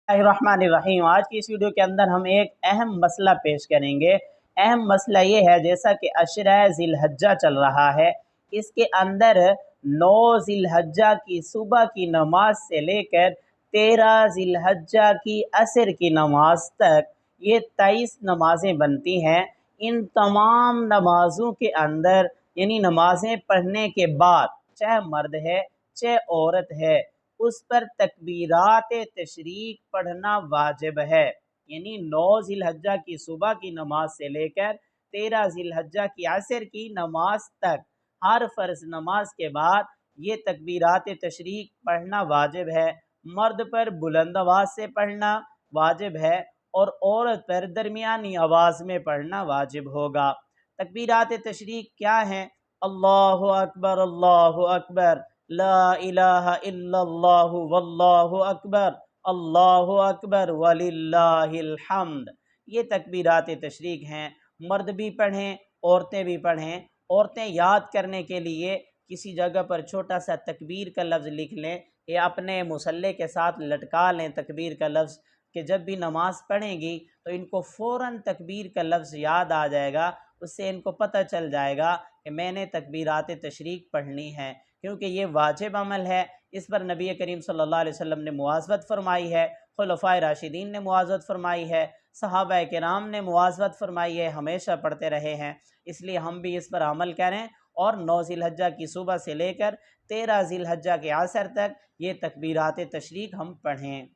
रहमानिर्रहीम। आज की इस वीडियो के अंदर हम एक अहम मसला पेश करेंगे। अहम मसला ये है, जैसा कि अशरा ज़िलहज्जा चल रहा है, इसके अंदर 9 ज़िलहज्जा की सुबह की नमाज से लेकर 13 ज़िलहज्जा की असर की नमाज तक ये 23 नमाज़ें बनती हैं। इन तमाम नमाज़ों के अंदर यानी नमाज़ें पढ़ने के बाद चाहे मर्द है चाहे औरत है, उस पर तकबीरात तशरीक पढ़ना वाजिब है। यानी 9 ज़िलहज्जा की सुबह की नमाज से लेकर 13 ज़िलहज्जा की असर की नमाज तक हर फ़र्ज नमाज के बाद ये तकबीरात तशरीक पढ़ना वाजिब है। मर्द पर बुलंद आवाज़ से पढ़ना वाजिब है और औरत पर दरमियानी आवाज़ में पढ़ना वाजिब होगा। तकबीरात तशरीक क्या हैं? अल्लाहु अकबर, अल्लाहु अकबर, ला इलाहा इल्लल्लाहु वल्लाहु अकबर, अल्लाहु अकबर वलिल्लाहिल हम्द। ये तकबीरात तशरीक हैं। मर्द भी पढ़ें, औरतें भी पढ़ें। औरतें याद करने के लिए किसी जगह पर छोटा सा तकबीर का लफ्ज़ लिख लें या अपने मुसल्ले के साथ लटका लें तकबीर का लफ्ज़, कि जब भी नमाज पढ़ेंगी तो इनको फ़ौरन तकबीर का लफ्ज़ याद आ जाएगा। उससे इनको पता चल जाएगा कि मैंने तकबीरात तशरीक पढ़नी है, क्योंकि ये वाजिब अमल है। इस पर नबी करीम सल्लल्लाहु अलैहि वसल्लम ने मुआज़वत फरमाई है, खुलफ़ाए राशिदीन ने मुआज़वत फरमाई है, सहाबा किराम ने मुआज़वत फरमाई है, हमेशा पढ़ते रहे हैं। इसलिए हम भी इस पर अमल करें और 9 ज़िलहज्जा की सुबह से लेकर 13 ज़िलहज्जा के असर तक ये तकबीरात तशरीक हम पढ़ें।